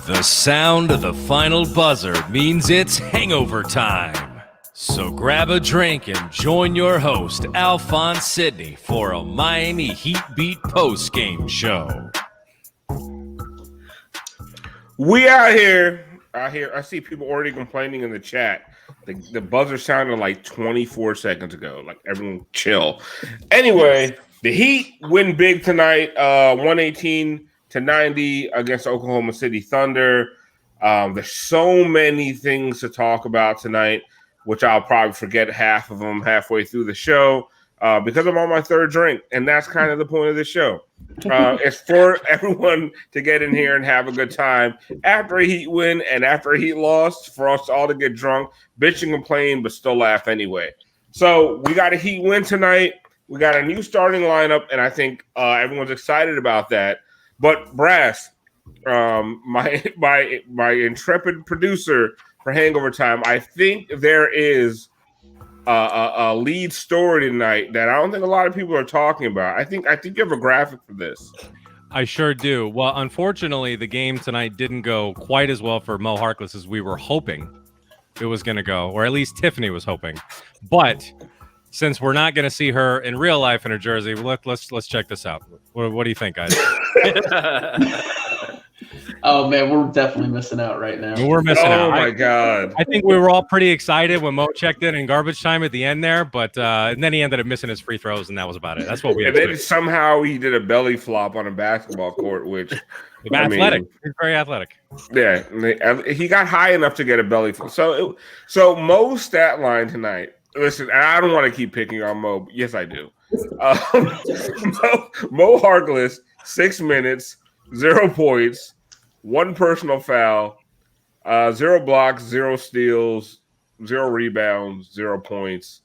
The sound of the final buzzer means it's hangover time. So grab a drink and join your host, Alphonse Sidney, for a Miami Heat Beat postgame show. We out here. I see people already complaining in the chat. The buzzer sounded like 24 seconds ago. Like, everyone chill. Anyway, the Heat win big tonight, 118-90 against Oklahoma City Thunder. There's so many things to talk about tonight, which I'll probably forget half of them halfway through the show because I'm on my third drink, and that's kind of the point of the show. It's for everyone to get in here and have a good time after a Heat win and after a Heat loss, for us all to get drunk, bitch and complain, but still laugh anyway. So we got a Heat win tonight. We got a new starting lineup, and I think everyone's excited about that. But Brass, my intrepid producer for Hangover Time, I think there is a lead story tonight that I don't think a lot of people are talking about. I think you have a graphic for this. I sure do. Well, unfortunately, the game tonight didn't go quite as well for Mo Harkless as we were hoping it was going to go, or at least Tiffany was hoping. But since we're not going to see her in real life in her jersey, let's check this out. What do you think, guys? Oh, man, we're definitely missing out right now. We're missing out. Oh, my God. I think we were all pretty excited when Mo checked in garbage time at the end there, but and then he ended up missing his free throws, and that was about it. That's what we had. And then somehow he did a belly flop on a basketball court, which athletic. He's very athletic. Yeah, he got high enough to get a belly flop. So Mo's stat line tonight. Listen, I don't want to keep picking on Mo. But yes, I do. Mo Harkless, 6 minutes, 0 points. 1 personal foul, 0 blocks, 0 steals, 0 rebounds, 0 points,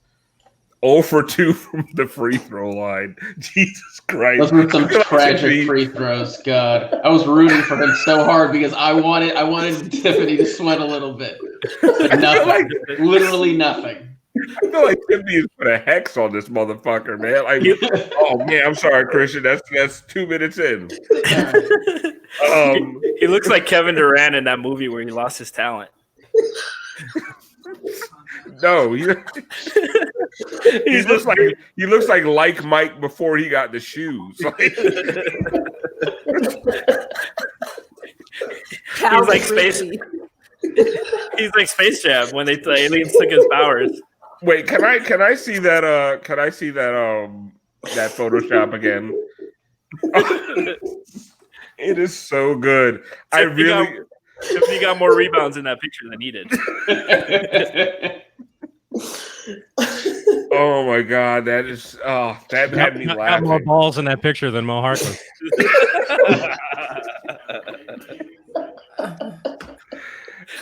0 for 2 from the free throw line. Jesus Christ. Those were some tragic free throws. God, I was rooting for him so hard because I wanted Tiffany to sweat a little bit. But nothing. Literally nothing. I feel like Tiffany has put a hex on this motherfucker, man. Like, oh man, I'm sorry, Christian. That's 2 minutes in. He looks like Kevin Durant in that movie where he lost his talent. No, he looks like Mike before he got the shoes. He's like Space. He's like Space Jam when the aliens took his powers. Wait, can I see that? That Photoshop again? It is so good. Tiffany got more rebounds in that picture than he did. Oh my God, that had me laughing. Got more balls in that picture than Mo Harkless.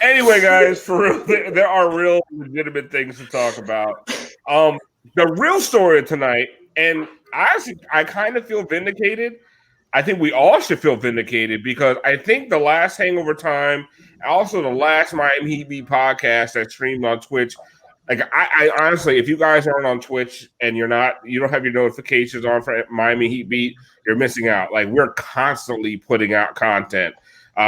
Anyway, guys, for real, there are real legitimate things to talk about. The real story of tonight, and I kind of feel vindicated. I think we all should feel vindicated because I think the last Hangover Time, also the last Miami Heat Beat podcast that streamed on Twitch, like I honestly, if you guys aren't on Twitch and you don't have your notifications on for Miami Heat Beat, you're missing out. Like, we're constantly putting out content.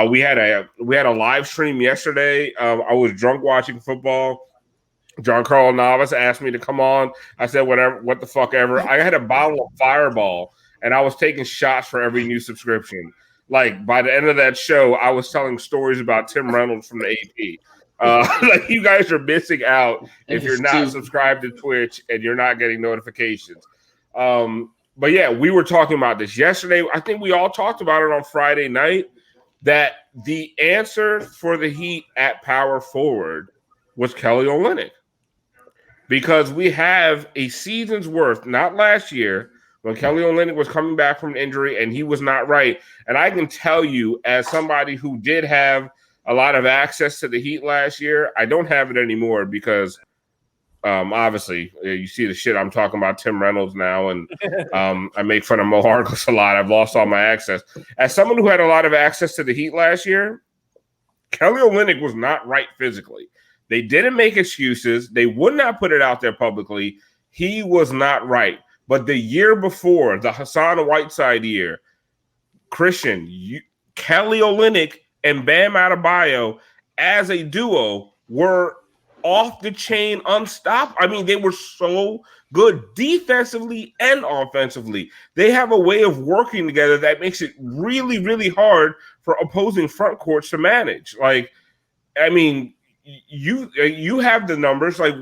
We had a live stream yesterday. I was drunk watching football. John Carl Navas asked me to come on. I said, whatever, what the fuck ever. I had a bottle of Fireball, and I was taking shots for every new subscription. Like, by the end of that show, I was telling stories about Tim Reynolds from the AP. Like, you guys are missing out if you're not subscribed to Twitch and you're not getting notifications. But yeah, we were talking about this yesterday. I think we all talked about it on Friday night, that the answer for the Heat at power forward was Kelly Olynyk. Because we have a season's worth, not last year, when Kelly Olynyk was coming back from injury and he was not right. And I can tell you, as somebody who did have a lot of access to the Heat last year, I don't have it anymore because obviously you see the shit I'm talking about Tim Reynolds now, and I make fun of Mo Harkless a lot. I've lost all my access. As someone who had a lot of access to the Heat last year, Kelly Olynyk was not right physically. They didn't make excuses. They would not put it out there publicly. He was not right. But the year before, the Hassan Whiteside year, Christian, Kelly Olynyk and Bam Adebayo as a duo were off the chain, unstoppable. I mean, they were so good defensively and offensively. They have a way of working together that makes it really, really hard for opposing front courts to manage. Like, I mean, you have the numbers. Like,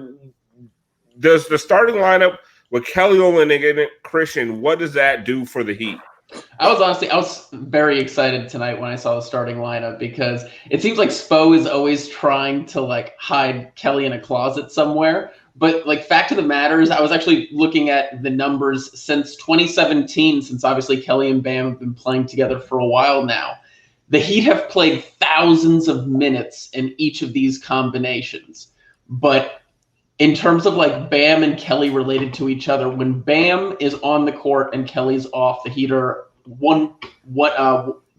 does the starting lineup with Kelly Olynyk and Christian, what does that do for the Heat? I was very excited tonight when I saw the starting lineup because it seems like Spo is always trying to like hide Kelly in a closet somewhere. But like fact of the matter is I was actually looking at the numbers since 2017, since obviously Kelly and Bam have been playing together for a while now. The Heat have played thousands of minutes in each of these combinations. But in terms of like Bam and Kelly related to each other, when Bam is on the court and Kelly's off, the Heat are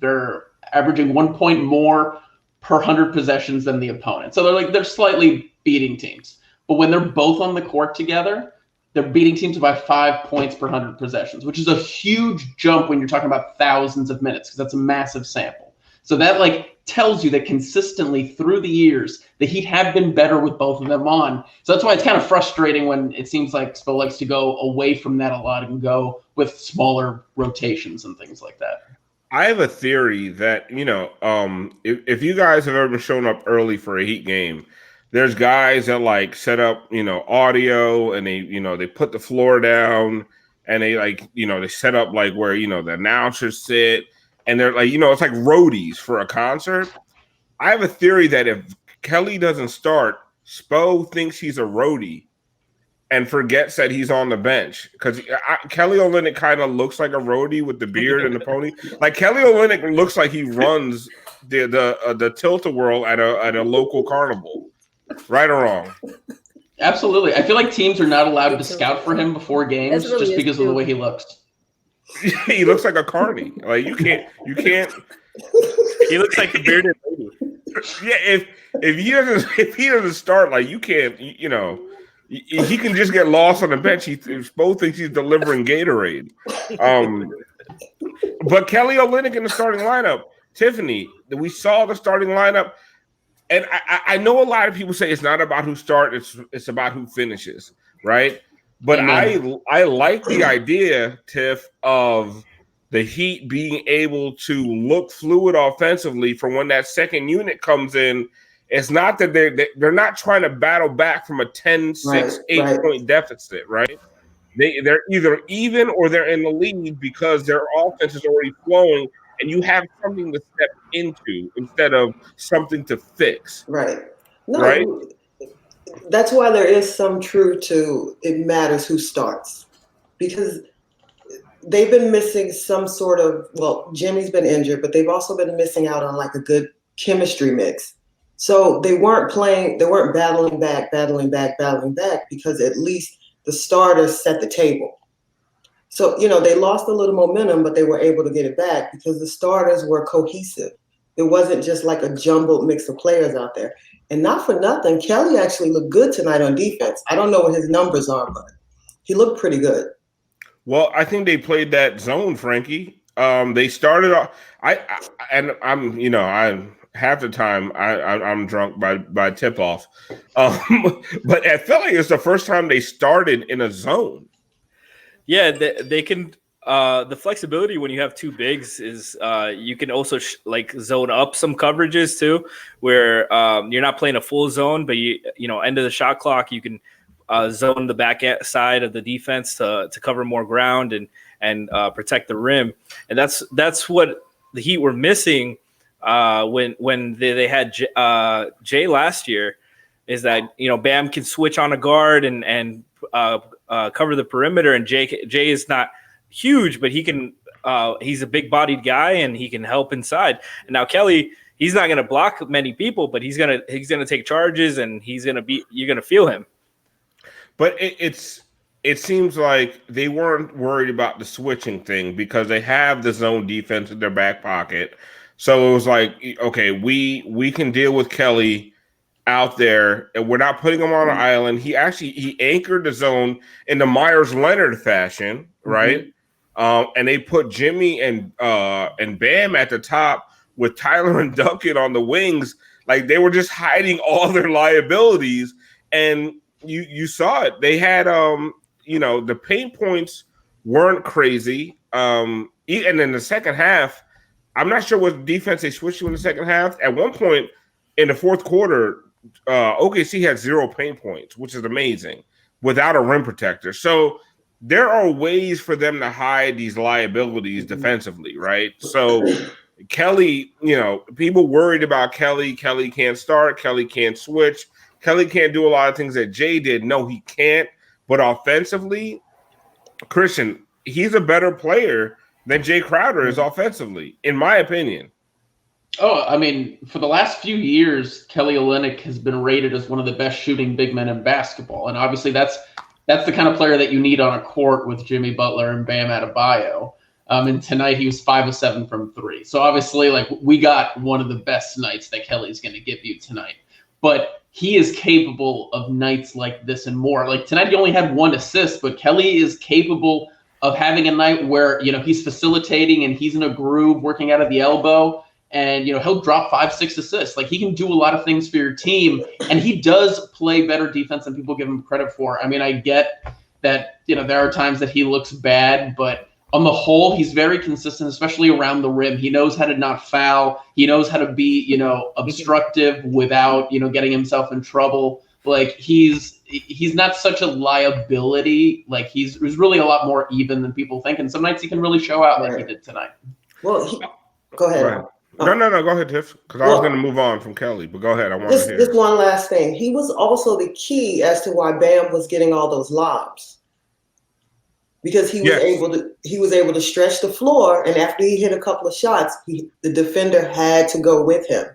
they're averaging 1 point more per 100 possessions than the opponent. So they're slightly beating teams. But when they're both on the court together, they're beating teams by 5 points per 100 possessions, which is a huge jump when you're talking about thousands of minutes because that's a massive sample. So that like tells you that consistently through the years, the Heat have been better with both of them on. So that's why it's kind of frustrating when it seems like Spo likes to go away from that a lot and go with smaller rotations and things like that. I have a theory that, if you guys have ever shown up early for a Heat game, there's guys that like set up, audio and they put the floor down and they they set up like where, the announcers sit. And they're like, it's like roadies for a concert. I have a theory that if Kelly doesn't start, Spo thinks he's a roadie and forgets that he's on the bench. Because Kelly Olynyk kind of looks like a roadie with the beard and the pony. Like Kelly Olynyk looks like he runs the tilt-a-whirl at a local carnival. Right or wrong? Absolutely. I feel like teams are not allowed to scout for him before games just because of the way he looks. He looks like a carny. Like you can't. He looks like a bearded lady. Yeah, if he doesn't start, like you can't. He can just get lost on the bench. Spo thinks he's delivering Gatorade. But Kelly Olynyk in the starting lineup. Tiffany, we saw the starting lineup, and I know a lot of people say it's not about who starts. It's about who finishes, right? But I like the idea, Tiff, of the Heat being able to look fluid offensively for when that second unit comes in. It's not that they're not trying to battle back from a 10, 6, 8-point deficit, right? They're either even or they're in the lead because their offense is already flowing and you have something to step into instead of something to fix. Right. No, right? That's why there is some truth to it matters who starts, because they've been missing some sort of, Jimmy's been injured, but they've also been missing out on like a good chemistry mix. So they weren't battling back because at least the starters set the table. So, they lost a little momentum, but they were able to get it back because the starters were cohesive. It wasn't just like a jumbled mix of players out there. And not for nothing, Kelly actually looked good tonight on defense. I don't know what his numbers are, but he looked pretty good. Well, I think they played that zone, Franky. They started off. I'm half the time I'm drunk by tip off, but I felt like it's the first time they started in a zone. Yeah, they can. The flexibility when you have two bigs is you can also zone up some coverages too, where you're not playing a full zone, but end of the shot clock, you can zone the back side of the defense to cover more ground and protect the rim, and that's what the Heat were missing when they had Jay last year, is that Bam can switch on a guard and cover the perimeter, and Jay is not huge, but he can. He's a big-bodied guy, and he can help inside. And now Kelly, he's not going to block many people, but he's gonna take charges, and you're gonna feel him. But it seems like they weren't worried about the switching thing because they have the zone defense in their back pocket. So it was like, okay, we can deal with Kelly out there, and we're not putting him on an island. He anchored the zone in the Myers Leonard fashion, right? And they put Jimmy and Bam at the top with Tyler and Duncan on the wings, like they were just hiding all their liabilities, and you saw it. They had the paint points weren't crazy. And in the second half, I'm not sure what defense they switched to in the second half. At one point in the fourth quarter, OKC had 0 paint points, which is amazing, without a rim protector. So there are ways for them to hide these liabilities defensively, right? So Kelly, people worried about Kelly. Kelly can't start. Kelly can't switch. Kelly can't do a lot of things that Jay did. No, he can't. But offensively, Christian, he's a better player than Jay Crowder is offensively, in my opinion. Oh, I mean, for the last few years, Kelly Olynyk has been rated as one of the best shooting big men in basketball. And obviously that's the kind of player that you need on a court with Jimmy Butler and Bam Adebayo. And tonight he was 5 of 7 from 3. So obviously, like, we got one of the best nights that Kelly's going to give you tonight. But he is capable of nights like this and more. Like tonight, he only had 1 assist, but Kelly is capable of having a night where, he's facilitating and he's in a groove working out of the elbow, and, he'll drop 5-6 assists. Like, he can do a lot of things for your team, and he does play better defense than people give him credit for. I mean, I get that, there are times that he looks bad, but on the whole, he's very consistent, especially around the rim. He knows how to not foul. He knows how to be, obstructive without, getting himself in trouble. Like, he's not such a liability. Like, he's really a lot more even than people think. And some nights he can really show out like he did tonight. Well, go ahead. Right. No, go ahead, Tiff, because I was going to move on from Kelly, but go ahead. I want to hear. This one last thing. He was also the key as to why Bam was getting all those lobs. Because he was able to stretch the floor, and after he hit a couple of shots, the defender had to go with him.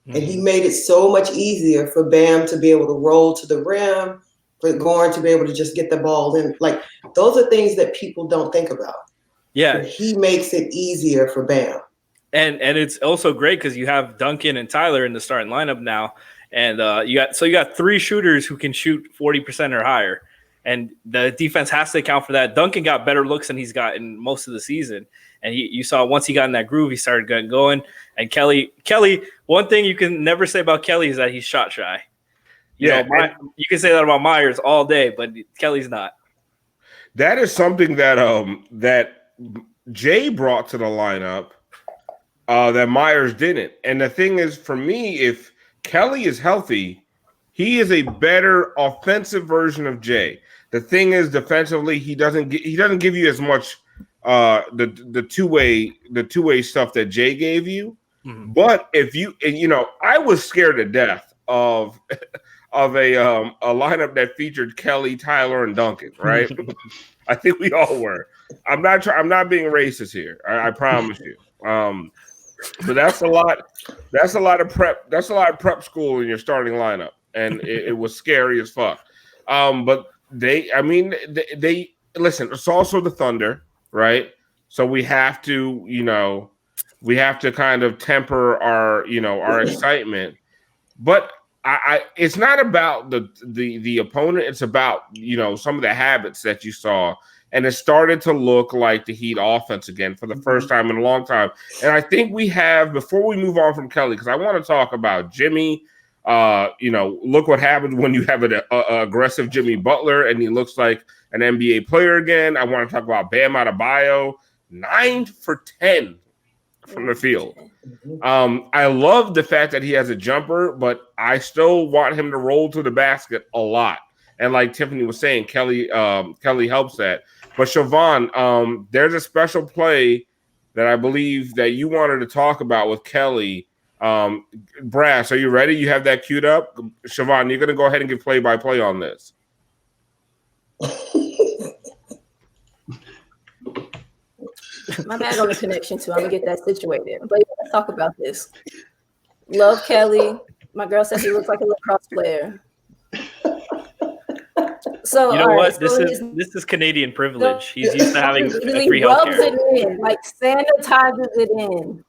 And he made it so much easier for Bam to be able to roll to the rim, for Goran to be able to just get the ball in. Like, those are things that people don't think about. Yeah. But he makes it easier for Bam. And it's also great because you have Duncan and Tyler in the starting lineup now. And you got 3 shooters who can shoot 40% or higher. And the defense has to account for that. Duncan got better looks than he's gotten most of the season. And you saw once he got in that groove, he started getting going. And Kelly, one thing you can never say about Kelly is that he's shot shy. You can say that about Myers all day, but Kelly's not. That is something that that Jay brought to the lineup that Myers didn't. And the thing is, for me, if Kelly is healthy, he is a better offensive version of Jay. The thing is, defensively, he doesn't give you as much the two-way stuff that Jay gave you. Mm-hmm. But if I was scared to death of a lineup that featured Kelly, Tyler, and Duncan, right? I think we all were. I'm not being racist here. I promise you. But that's a lot. That's a lot of prep. That's a lot of prep school in your starting lineup, and it was scary as fuck. But they listen. It's also the Thunder, right? So we have to, kind of temper our excitement. But it's not about the opponent. It's about some of the habits that you saw. And it started to look like the Heat offense again for the first time in a long time. And I think we have, before we move on from Kelly, because I want to talk about Jimmy. Look what happens when you have an aggressive Jimmy Butler and he looks like an NBA player again. I want to talk about Bam Adebayo, 9 for 10 from the field. I love the fact that he has a jumper, but I still want him to roll to the basket a lot. And like Tiffany was saying, Kelly helps that. But Siobhan, there's a special play that I believe that you wanted to talk about with Kelly. Brass, are you ready? You have that queued up? Siobhan, you're going to go ahead and give play-by-play on this. My bad on the connection, too. I'm going to get that situated. But let's talk about this. Love Kelly. My girl said he looks like a lacrosse player. So you know what? This is Canadian privilege. He's used to having free healthcare. Rubs it in, like sanitizes it in.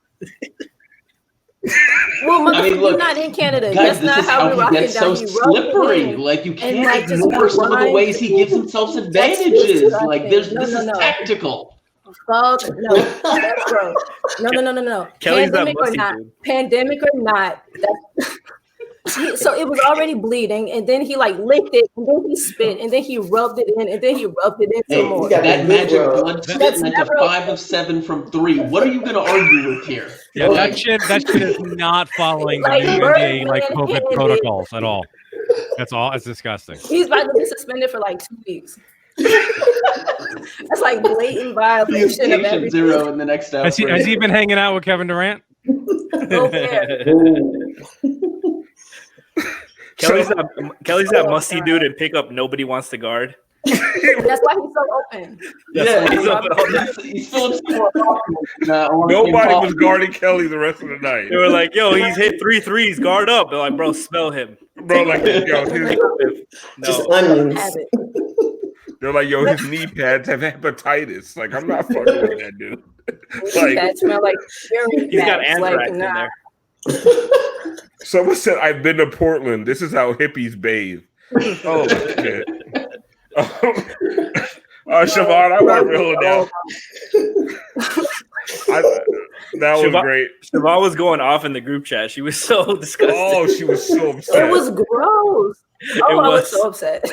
Well, you're not in Canada. Guys, that's not how we rock it down. So slippery. Like, you can't ignore some of the ways he gives himself advantages. Like, this is tactical. fuck no. That's gross. No. Kelly's that Pandemic or musty not, dude. pandemic or not. So it was already bleeding, and then he like licked it, and then he spit, and then he rubbed it in, and then he rubbed it in Hey, some more. you got That the magic good rub. blood spit That's meant a never- 5 of 7 from 3. What are you going to argue with here? Yeah, that shit is not following the Like, new NBA like Birdman COVID handed- protocols at all. That's all. It's disgusting. He's about to be suspended for like 2 weeks. That's like blatant violation of Patient everything. 0 in the next Has outbreak. he been hanging out with Kevin Durant? Go there. Kelly's that musty dude in pickup nobody wants to guard. That's why he's so open. Yeah, he's open all night. he's Phillips. Nobody was guarding Kelly the rest of the night. They were like, "Yo, he's hit 3 threes. Guard up." They're like, "Bro, smell him." Bro, like, yo, Just No, onions. Have it. they're like, yo, his knee pads have hepatitis. Like, I'm not fucking with that dude. Like, That smell like urine. he's got bags. anthrax in nah. there. someone said, I've been to Portland. This is how hippies bathe. Oh, shit. Siobhan, I want real now. That was Siobhan- great. Siobhan was going off in the group chat. She was so disgusted. Oh, she was so upset. It was gross. Oh, I was so upset.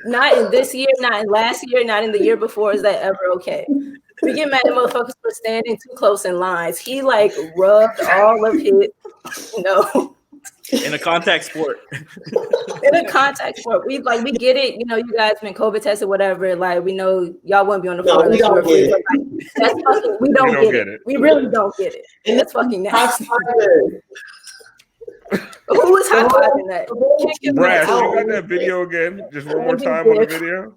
Not in this year, not in last year, not in the year before. Is that ever okay? We get mad at motherfuckers for standing too close in lines. He like rubbed all of his, in a contact sport. in a contact sport. We get it. You guys been COVID tested, whatever. Like we know y'all wouldn't be on the No, floor. we unless you don't were free. get it. Like, that's fucking. We don't get it. We really don't get it. And That's fucking nasty. High-fiving. Who was high fiving that? Can't give me Brass, that. you got that video again? Just one more time on the video.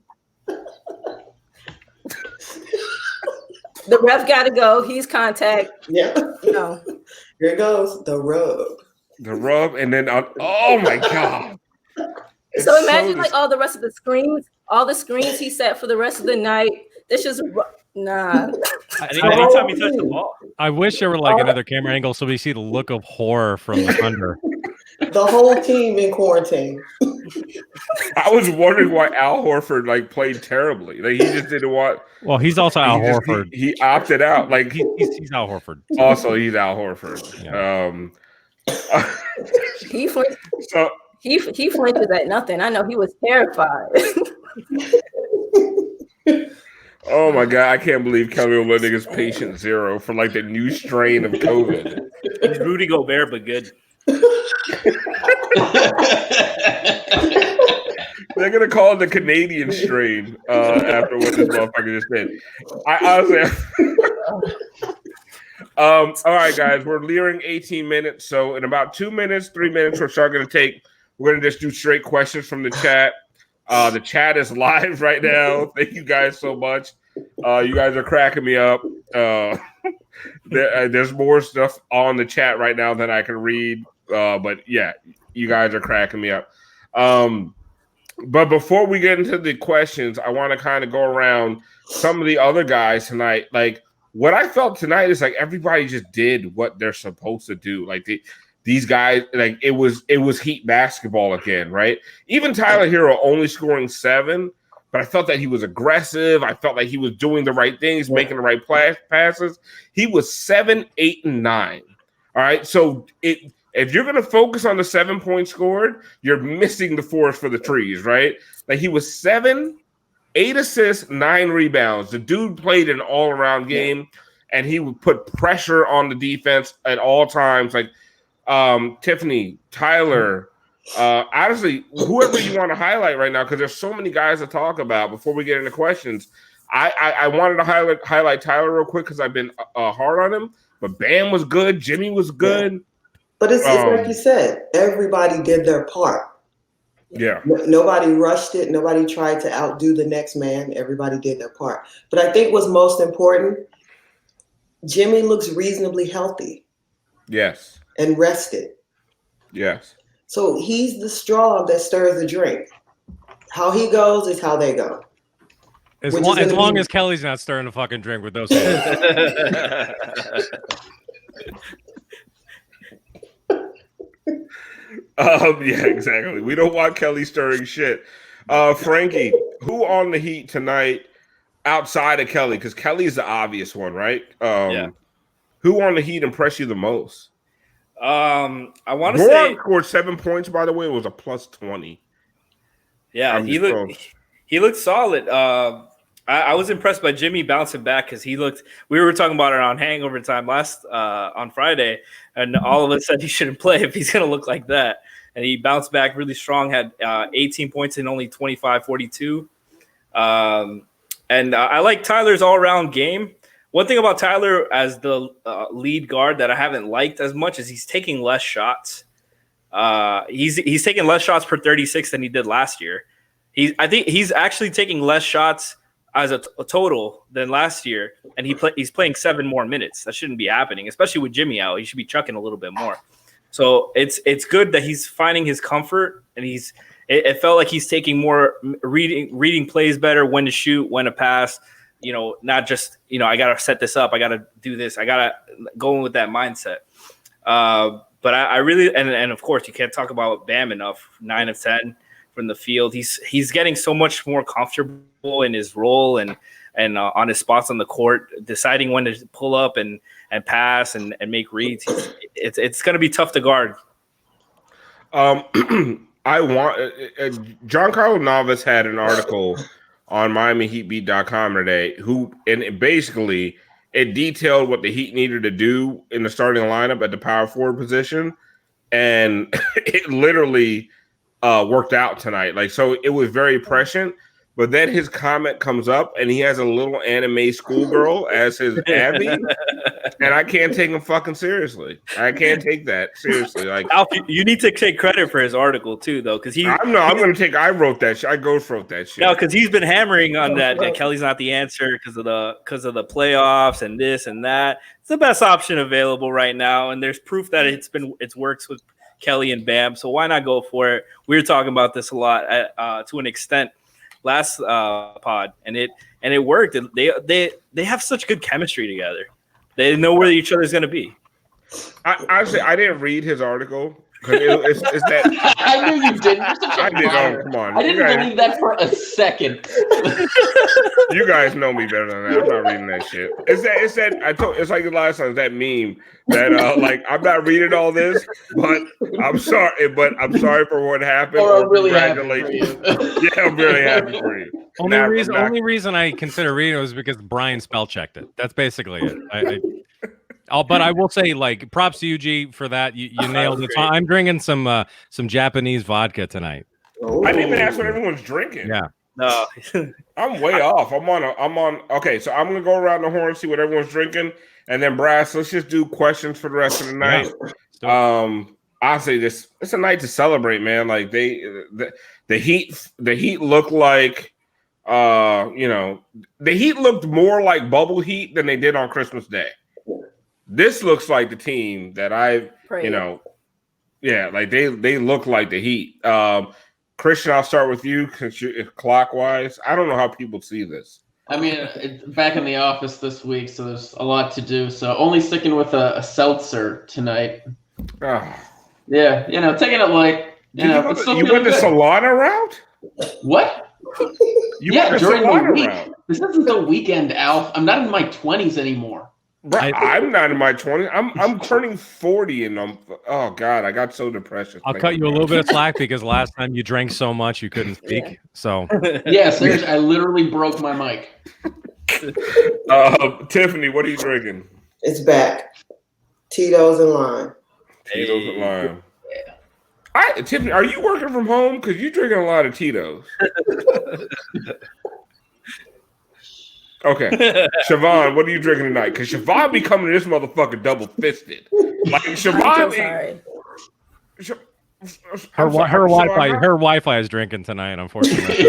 The ref got to go. He's contact. Yeah. No. Here goes the rub. The rub, and then oh my god! It's So imagine so like all the rest of the screens, all the screens he set for the rest of the night. This just nah. I think anytime he touched the ball. I wish there were like another camera angle so we see the look of horror from the Thunder. The whole team in quarantine. I was wondering why Al Horford like played terribly. Like he just didn't want. Well, he's also Al Horford. He opted out. Like He's Al Horford. also he's Al Horford. Yeah. He flinched, So he flinches at nothing. I know he was terrified. oh my god, I can't believe Kelly Olynyk is patient 0 for like the new strain of COVID. He's Rudy Gobert, but good. They're gonna call it the Canadian strain after what this motherfucker just did. I honestly. All right, guys, we're nearing 18 minutes, so in about 2 minutes, 3 minutes, we're going to just do straight questions from the chat. The chat is live right now. Thank you guys so much. You guys are cracking me up. There's more stuff on the chat right now than I can read, but yeah, you guys are cracking me up. But before we get into the questions, I want to kind of go around some of the other guys tonight. Like, what I felt tonight is like everybody just did what they're supposed to do. Like these guys, like it was Heat basketball again, right? Even Tyler Hero only scoring 7, but I felt that he was aggressive. I felt like he was doing the right things, making the right passes. He was 7, 8, and 9. All right, so if you're gonna focus on the 7 points scored, you're missing the forest for the trees, right? Like he was 7. 8 assists, 9 rebounds. The dude played an all-around game, and he would put pressure on the defense at all times. Like Tiffany, Tyler, honestly, whoever you want to highlight right now, because there's so many guys to talk about before we get into questions. I wanted to highlight Tyler real quick because I've been hard on him, but Bam was good. Jimmy was good. But it's like you said, everybody did their part. Yeah. Nobody rushed it. Nobody tried to outdo the next man. Everybody did their part. But I think what's most important, Jimmy looks reasonably healthy. Yes. And rested. Yes. So he's the straw that stirs the drink. How he goes is how they go. As long as Kelly's not stirring the fucking drink with those hands. Yeah, exactly. We don't want Kelly stirring shit. Franky, who on the Heat tonight outside of Kelly, because Kelly's the obvious one, right? Yeah. Who on the Heat impressed you the most? I want to say Goran scored 7 points. By the way, it was a plus 20. Yeah, he looked solid. I was impressed by Jimmy bouncing back because he looked. We were talking about it on Hangover Time on Friday, and all of us said he shouldn't play if he's going to look like that. And he bounced back really strong. Had 18 points in only 25-42. And I like Tyler's all-around game. One thing about Tyler as the lead guard that I haven't liked as much is he's taking less shots. He's taking less shots per 36 than he did last year. I think he's actually taking less shots as a total than last year, and he's playing 7 more minutes. That shouldn't be happening, especially with Jimmy out. He should be chucking a little bit more. So it's good that he's finding his comfort, and it felt like he's taking more reading plays better, when to shoot, when to pass. Not just I gotta set this up, I gotta do this, I gotta go in with that mindset. But I really and of course you can't talk about Bam enough. 9 of 10 from the field. He's getting so much more comfortable in his role and on his spots on the court, deciding when to pull up and pass and make reads. It's going to be tough to guard. I want Giancarlo Navas had an article on MiamiHeatBeat.com today, and basically it detailed what the Heat needed to do in the starting lineup at the power forward position, and it literally worked out tonight. Like, so it was very prescient. But then his comment comes up, and he has a little anime schoolgirl as his Abby, and I can't take him fucking seriously. I can't take that seriously. Like, Alf, you need to take credit for his article too, though, because I wrote that shit. I ghost wrote that shit. No, because he's been hammering on that Kelly's not the answer because of the playoffs and this and that. It's the best option available right now, and there's proof that it's works with Kelly and Bam. So why not go for it? We were talking about this a lot to an extent last pod, and it worked. They have such good chemistry together. They know where each other's going to be. Honestly, I didn't read his article because it's that I knew you didn't. I did. Oh, come on! I didn't believe that for a second. You guys know me better than that. I'm not reading that shit. It's like the last time. It's that meme that like I'm not reading all this, but I'm sorry. But I'm sorry for what happened. Or I'm really happy for you. Yeah, I'm really happy for you. Only reason I consider reading it was because Brian spell checked it. That's basically it. But I will say, like, props to you, G, for that. You nailed it. So I'm drinking some Japanese vodka tonight. Oh. I didn't even ask what everyone's drinking. Yeah. No. I'm way off. I'm on. Okay, so I'm gonna go around the horn, see what everyone's drinking, and then Brass. Let's just do questions for the rest of the night. Yeah. I'll say this: it's a night to celebrate, man. Like the Heat look like, the Heat looked more like bubble Heat than they did on Christmas Day. This looks like the team that I've, like they look like the Heat. Christian, I'll start with you because clockwise. I don't know how people see this. I mean, back in the office this week, so there's a lot to do. So only sticking with a seltzer tonight. Yeah, taking it light. You went the Solana route? What? During the week. Route. This isn't the weekend, Alf. I'm not in my 20s anymore. I'm not in my 20s. I'm turning 40, and oh god, I got so depressed. I'll cut you a little bit of slack because last time you drank so much you couldn't speak. Yeah. So yeah, seriously, I literally broke my mic. Tiffany, what are you drinking? It's back. Tito's and lime. Tito's and lime. Yeah. Tiffany, are you working from home? Because you're drinking a lot of Tito's. Okay, Siobhan, what are you drinking tonight? Because Siobhan be coming to this motherfucker double fisted. Like Siobhan, her Wi-Fi is drinking tonight. Unfortunately.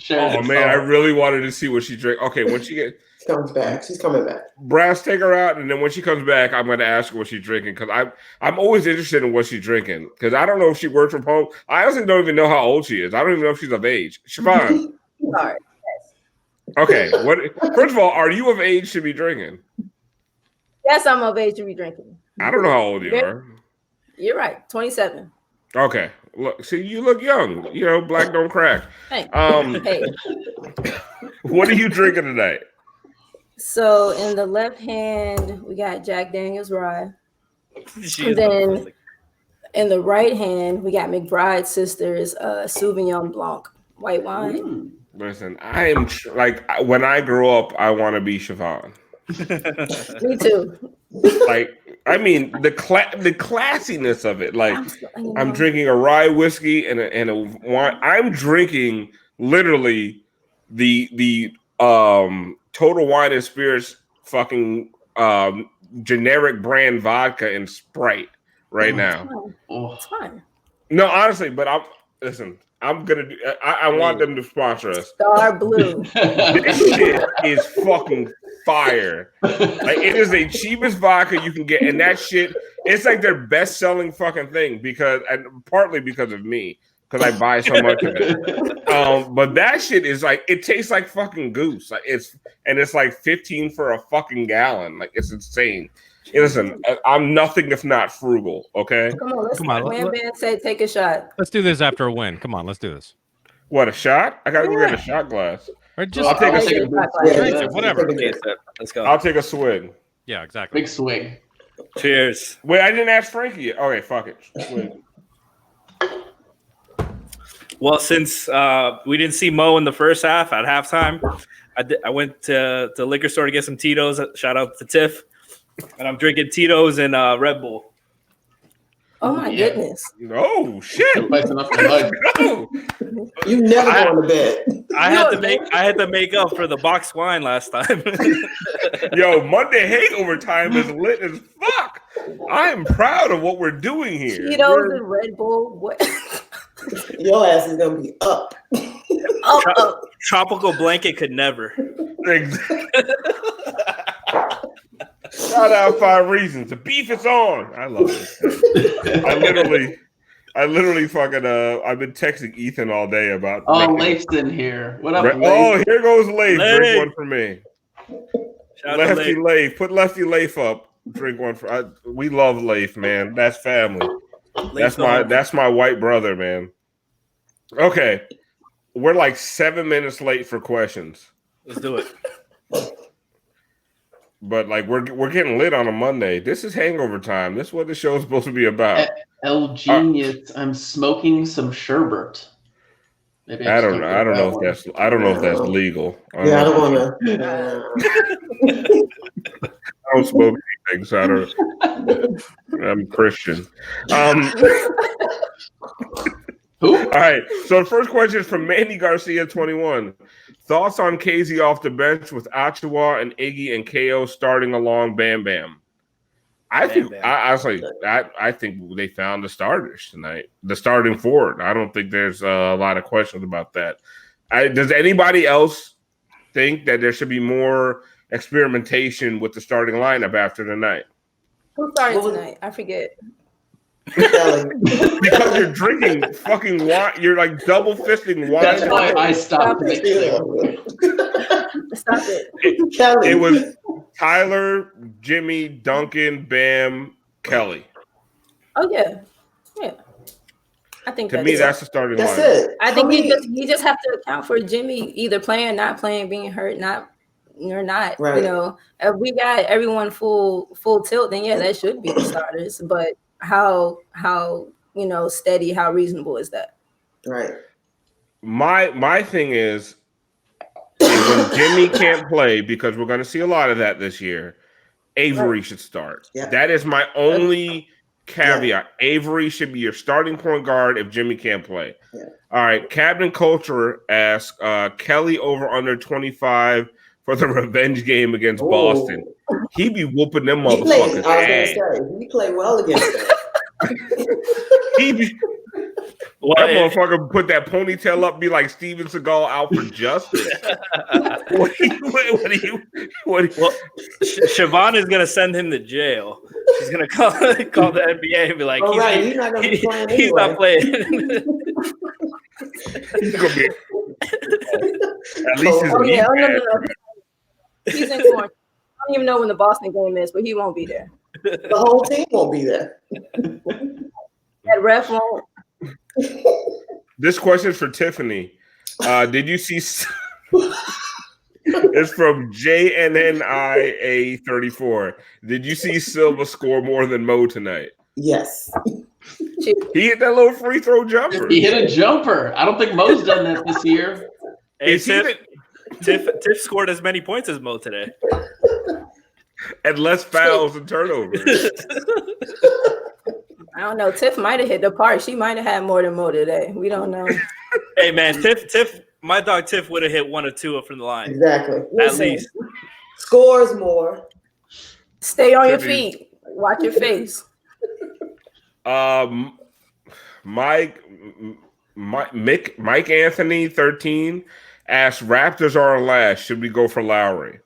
Oh man, I really wanted to see what she drank. Okay, when she comes back, she's coming back. Brass, take her out, and then when she comes back, I'm going to ask her what she's drinking because I'm always interested in what she's drinking because I don't know if she works from home. I honestly don't even know how old she is. I don't even know if she's of age. Siobhan. Sorry. Okay. First of all, are you of age to be drinking? Yes, I'm of age to be drinking. I don't know how old you are. You're right. 27. Okay. Look, see, you look young. You know, black don't crack. Hey. What are you drinking tonight? So in the left hand, we got Jack Daniel's Rye. And then in the right hand, we got McBride Sisters Sauvignon Blanc white wine. Ooh. Listen, I am when I grow up, I want to be Siobhan. Me too. Like, I mean, the classiness of it. Like, I'm drinking a rye whiskey and a wine. I'm drinking literally the Total Wine and Spirits fucking generic brand vodka and Sprite right now. It's fine. No, honestly, but I'm gonna do. I want them to sponsor us. Star Blue. This shit is fucking fire. Like, it is the cheapest vodka you can get, and that shit, it's like their best selling fucking thing partly because of me, because I buy so much of it. But that shit is like, it tastes like fucking goose. Like, it's like $15 for a fucking gallon. Like, it's insane. Hey, listen, I'm nothing if not frugal. Okay. Come on. Wham Bam said, take a shot. Let's do this after a win. Come on, let's do this. What, a shot? I gotta go get a shot glass. Or just I'll take a whatever. Let's go. I'll take a swig. Yeah, exactly. Big swig. Cheers. Wait, I didn't ask Franky yet. Okay, fuck it. Swig. Well, since we didn't see Mo in the first half at halftime, I went to the liquor store to get some Tito's. Shout out to Tiff. And I'm drinking Tito's and Red Bull. Oh my goodness! Oh shit! No. You never go to bed. I had to make up for the box wine last time. Yo, Monday Hangover Time is lit as fuck. I am proud of what we're doing here. Tito's and Red Bull. What? Your ass is gonna be up. up. Tropical blanket could never. Shout out 5 Reasons. The beef is on. I love it. I literally fucking I've been texting Ethan all day about. Leif's in here. What up, Leif? Oh, here goes Leif. Drink one for me. Lefty Leif. Put Lefty Leif up. Drink one for. We love Leif, man. That's family. That's my white brother, man. Okay, we're like 7 minutes late for questions. Let's do it. But like we're getting lit on a Monday. This is Hangover Time. This is what the show is supposed to be about. El Genius, I'm smoking some sherbet. Maybe I don't know if that's legal. Yeah, I don't want to. I don't smoke anything, so I don't. I'm Christian. Who? All right. So the first question is from Mandy Garcia, 21. Thoughts on KZ off the bench with Achiuwa and Iggy and KO starting along Bam Bam? I think they found the starters tonight, the starting forward. I don't think there's a lot of questions about that. Does anybody else think that there should be more experimentation with the starting lineup after tonight? Who started tonight? I forget. Because you're drinking fucking wine, you're like double fisting wine. That's why I stopped. Stop it. It was Tyler, Jimmy, Duncan, Bam, Kelly. Oh yeah. I think to me that's the starting line. That's it. I think you just have to account for Jimmy either playing, not playing, being hurt, not. Right. You know, if we got everyone full tilt, then yeah, that should be the starters. But how steady, how reasonable is that? Right. My thing is when Jimmy can't play, because we're going to see a lot of that this year, Avery should start. Yeah. That is my only caveat. Yeah. Avery should be your starting point guard if Jimmy can't play. Yeah. All right. Captain Culture asks Kelly over under 25 for the revenge game against Boston. He be whooping them motherfuckers. He played well against them. That motherfucker put that ponytail up, be like Steven Seagal out for justice. Siobhan is gonna send him to jail. She's gonna call the NBA and be like, he's not gonna be playing anyway. He's not playing. He's gonna be at least his no. He's in quarantine. I don't even know when the Boston game is, but he won't be there. The whole team won't be there. That ref won't. This question is for Tiffany. Did you see? It's from JNNIA34. Did you see Silva score more than Mo tonight? Yes. He hit that little free throw jumper. He hit a jumper. I don't think Mo's done that this year. Hey, Tiff scored as many points as Mo today. And less fouls and turnovers. I don't know. Tiff might have hit the park. She might have had more than Mo today. We don't know. Hey, man, Tiff, my dog Tiff would have hit 1 or 2 from the line. Exactly. At least. Scores more. Stay on your feet. Watch your face. Mike Anthony 13 asked, Raptors are on last. Should we go for Lowry?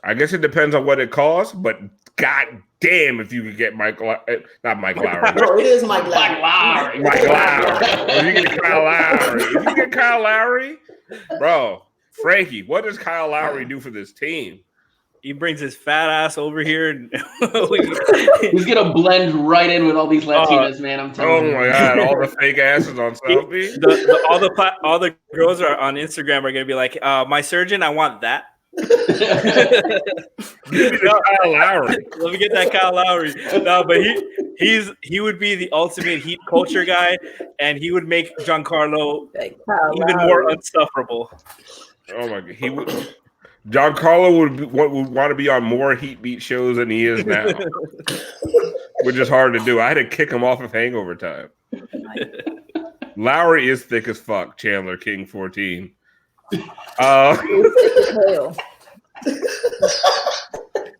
I guess it depends on what it costs, but god damn if you could get not Mike Lowry. No, it is Mike Lowry. Mike Lowry. If you get Kyle Lowry. If you get Kyle Lowry, bro, Frankie, what does Kyle Lowry do for this team? He brings his fat ass over here. And he's gonna blend right in with all these Latinas, man. I'm telling you. Oh my god, all the fake asses on selfie. All the girls are on Instagram are gonna be like, my surgeon, I want that. Give me the Kyle Lowry. Let me get that Kyle Lowry. No, but he would be the ultimate Heat culture guy, and he would make Giancarlo even more unsufferable. Oh my god, he would. Giancarlo would want to be on more Heat Beat shows than he is now, which is hard to do. I had to kick him off of Hangover Time. Lowry is thick as fuck. Chandler King 14.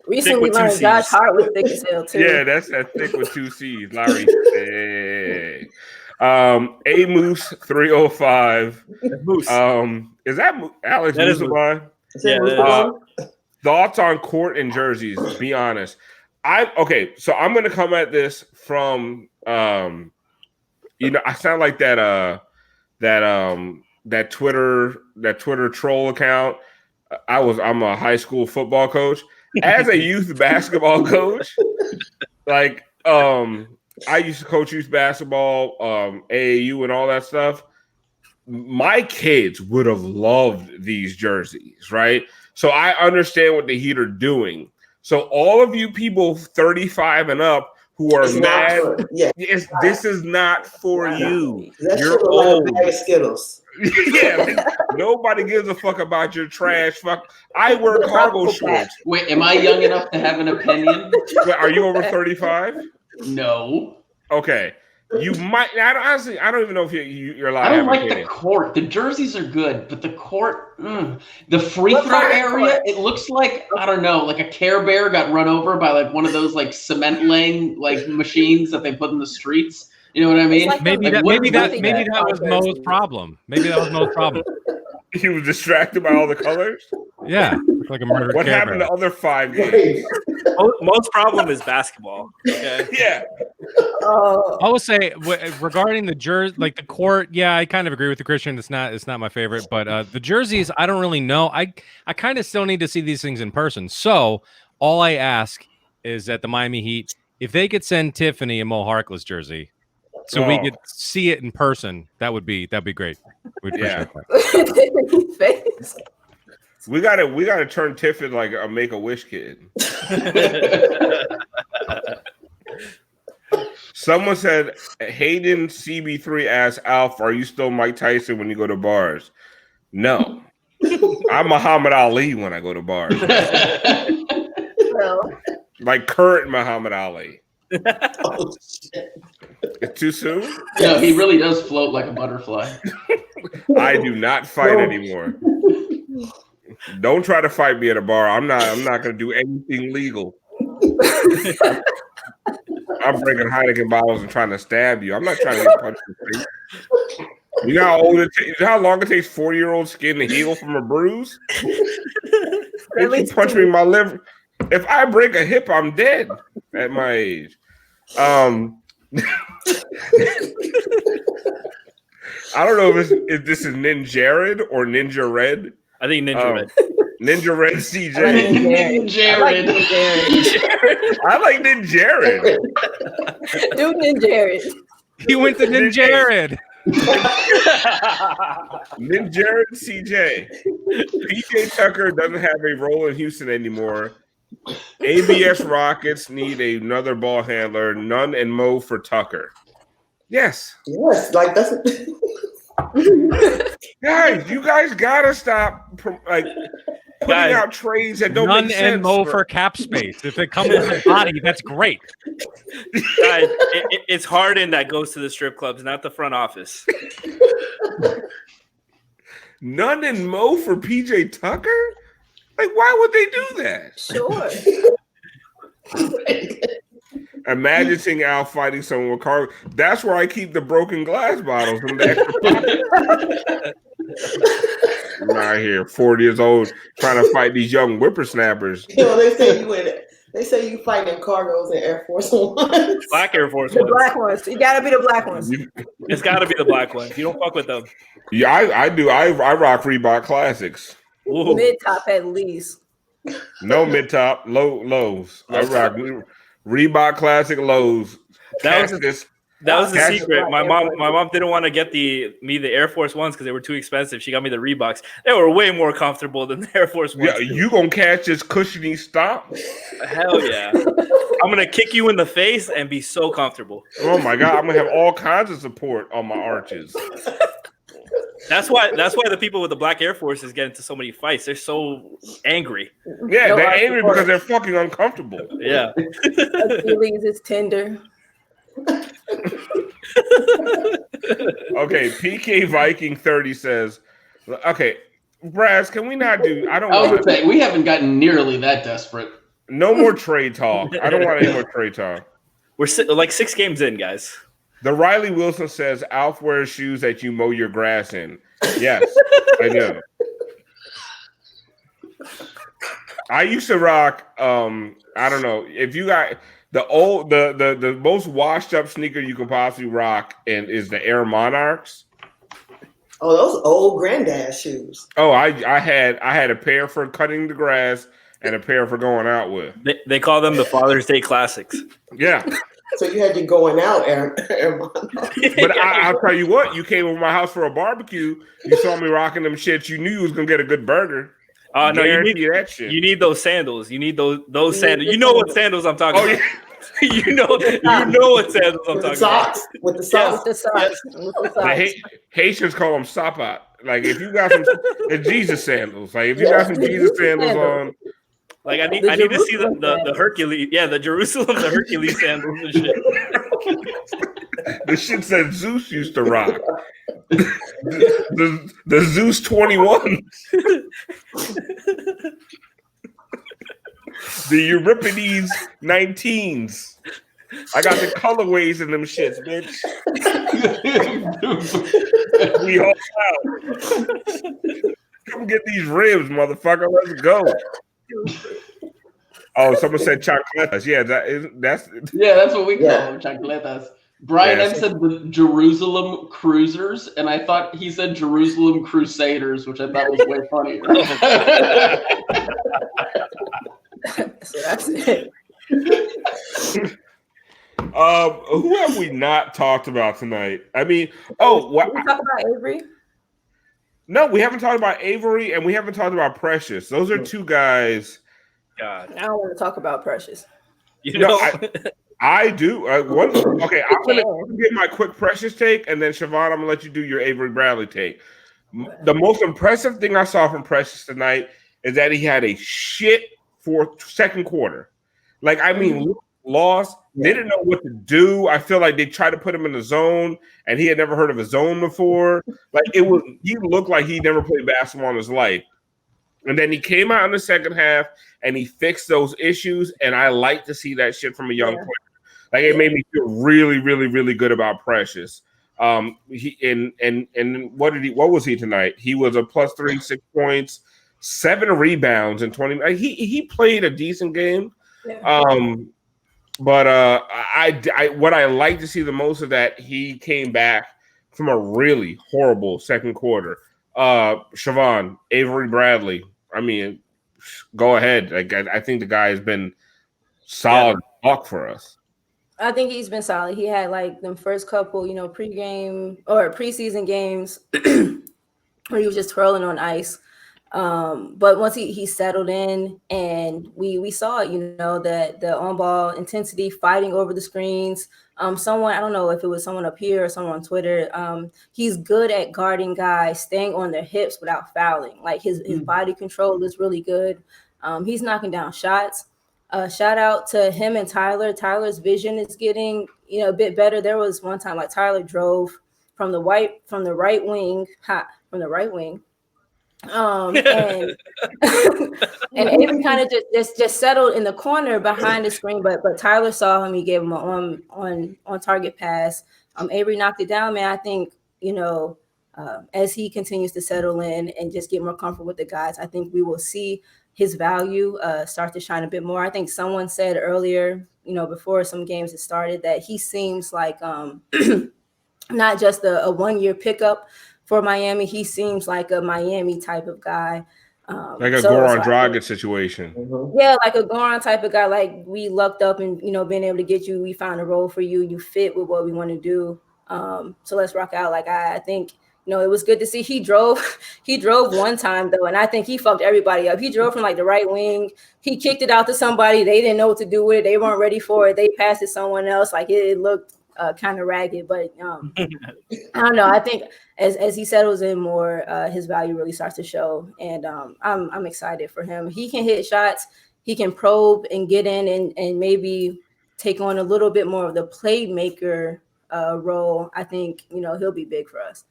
Recently learned Josh Hart was thick as hell too. Yeah, that's that thick with 2 C's. Lowry thick. A Moose 305. Moose. Is that Alex Moose? Yeah. Thoughts on court and jerseys? Be honest. So I'm gonna come at this from I sound like that Twitter troll account. I'm a high school football coach. As a youth basketball coach, I used to coach youth basketball, AAU and all that stuff. My kids would have loved these jerseys, right? So I understand what the Heat are doing. So all of you people 35 and up who are mad, this is not for you. You're old. Like a bag of Skittles. Yeah, nobody gives a fuck about your trash. Fuck, I wear cargo shorts. Wait, am I young enough to have an opinion? Are you over 35? No. Okay. You might. Honestly, I don't even know if you're allowed. I don't like the court. The jerseys are good, but the court, the free throw area, it looks like, I don't know, like a Care Bear got run over by like one of those like cement laying like machines that they put in the streets. You know what I mean? Maybe that was Mo's problem. Maybe that was Mo's problem. He was distracted by all the colors. Yeah, like a murder. What happened to other 5 games? Most problem is basketball. Okay? Yeah. I will say regarding the jersey, like the court. Yeah, I kind of agree with the Christian. It's not my favorite, but the jerseys, I don't really know. I kind of still need to see these things in person. So all I ask is that the Miami Heat, if they could send Tiffany a Mo Harkless jersey, so we could see it in person, that'd be great. We'd appreciate that. We gotta turn Tiffany like a Make-A-Wish kid. Someone said Hayden CB3 asked Alf, "Are you still Mike Tyson when you go to bars?" No, I'm Muhammad Ali when I go to bars. Like current Muhammad Ali. Oh, shit. It's too soon? No, he really does float like a butterfly. I do not fight anymore. Don't try to fight me at a bar. I'm not gonna do anything legal. I'm breaking Heineken bottles and trying to stab you. I'm not trying to get punched in the face. You know how how long it takes 40-year-old skin to heal from a bruise? If you punch me in my liver, if I break a hip, I'm dead at my age. I don't know if this is Ninja Jared or Ninja Red. I think Ninja Red. Ninja Red CJ. Jared. I like Ninja Jared. Dude, Ninja Jared. He went to Ninjared. Ninjared CJ. PJ Tucker doesn't have a role in Houston anymore. ABS Rockets need another ball handler. Nunn and Mo for Tucker. Yes. Yes, like that's Guys, you guys gotta stop putting out trades that don't Nunn make sense. and Mo for cap space. If it comes with a body, that's great. Guys, it's Harden that goes to the strip clubs, not the front office. Nunn and Mo for PJ Tucker? Like, why would they do that? Sure. Imagine seeing Al fighting someone with car. That's where I keep the broken glass bottles in the extra pocket. I'm out here, 40 years old, trying to fight these young whippersnappers. You know, they say you fight in cargos and Air Force Ones. Black Air Force The Ones. black ones. You gotta be the black ones. It's got to be the black ones. You don't fuck with them. Yeah, I do. I rock Reebok Classics. Ooh. Mid top at least. No mid top, lows. I rock Reebok Classic lows. That was the That's- secret. My mom didn't want to get me the Air Force Ones because they were too expensive. She got me the Reeboks. They were way more comfortable than the Air Force Ones. Yeah, you gonna catch this cushiony stop? Hell yeah! I'm gonna kick you in the face and be so comfortable. Oh my god, I'm gonna have all kinds of support on my arches. That's why the people with the black Air Forces get into so many fights. They're so angry. Yeah, No, they're I angry support because it. they're fucking uncomfortable. Yeah. Achilles is tender. Okay, PK Viking 30 says, okay, Brass, can we not do? I don't I was want gonna say we haven't gotten nearly that desperate. no more trade talk. I don't want any more trade talk. We're like 6 games in, guys. The Riley Wilson says, Alf wears shoes that you mow your grass in. Yes, I do. I used to rock. I don't know if you got the most washed up sneaker you could possibly rock, and is the Air Monarchs. Oh, those old granddad shoes. Oh, I had a pair for cutting the grass and a pair for going out with. They call them the Father's Day Classics. Yeah. So you had your going out, Aaron. But I'll tell you what, you came over my house for a barbecue. You saw me rocking them shits. You knew you was gonna get a good burger. No, Guarantee that shit. You need those sandals. You need those sandals. You know what sandals I'm talking about. Yeah. you know what sandals I'm With the talking about. socks. With the socks. With the socks. With the The socks. Haitians call them sapat. Like if you got some the Jesus sandals, like if you got some Jesus sandals on, Like I need The to see the Jerusalem Hercules, the Jerusalem, the Hercules sandals and shit. the shit that Zeus used to rock. The Zeus 21. The Euripides 19s. I got the colorways in them shits, bitch. We all out. Come get these ribs, motherfucker. Let's go. Oh, someone said chocolatas. Yeah, that's That's what we call them, chocolatas. Brian Yeah, M said the Jerusalem Cruisers, and I thought he said Jerusalem Crusaders, which I thought was way funnier. So that's it. Who have we not talked about tonight? I mean, what? We talk about Avery. No, we haven't talked about Avery, and we haven't talked about Precious. Those are two guys. God, I don't want to talk about Precious. I do. Okay, I'm gonna get my quick Precious take, and then Siobhan, I'm gonna let you do your Avery Bradley take. The most impressive thing I saw from Precious tonight is that he had a shit second quarter. Like, I mean, lost. They didn't know what to do. I feel like they tried to put him in the zone, and he had never heard of a zone before. Like he looked like he never played basketball in his life. And then he came out in the second half and he fixed those issues. And I like to see that shit from a young player. Like it made me feel really, really, really good about Precious. What was he tonight? He was a +3, 6 points, 7 rebounds, and 20. He played a decent game. Yeah. But what I like to see the most of that, he came back from a really horrible second quarter. Siobhan, Avery Bradley. I mean, go ahead. I think the guy has been solid talk for us. I think he's been solid. He had like them first couple, pregame or preseason games where he was just twirling on ice. But once he settled in, and we saw, that the on ball intensity, fighting over the screens. Someone, I don't know if it was someone up here or someone on Twitter, he's good at guarding guys, staying on their hips without fouling. Like his body control is really good. He's knocking down shots. Shout out to him and Tyler. Tyler's vision is getting, a bit better. There was one time like Tyler drove from the right wing, and and Avery kind of just settled in the corner behind the screen, but Tyler saw him. He gave him an on target pass. Avery knocked it down, man. I think as he continues to settle in and just get more comfortable with the guys, I think we will see his value start to shine a bit more. I think someone said earlier, before some games had started, that he seems like not just a 1-year pickup for Miami. He seems like a Miami type of guy. Like a Goran Dragic situation. Yeah, like a Goran type of guy. Like, we lucked up and, being able to get you, we found a role for you. You fit with what we want to do. So let's rock out. Like, I think, it was good to see. He drove one time, though, and I think he fucked everybody up. He drove from, like, the right wing. He kicked it out to somebody. They didn't know what to do with it. They weren't ready for it. They passed it to someone else. Like, it looked kind of ragged, but I don't know. I think as he settles in more, his value really starts to show, and I'm excited for him. He can hit shots. He can probe and get in and maybe take on a little bit more of the playmaker role. I think he'll be big for us.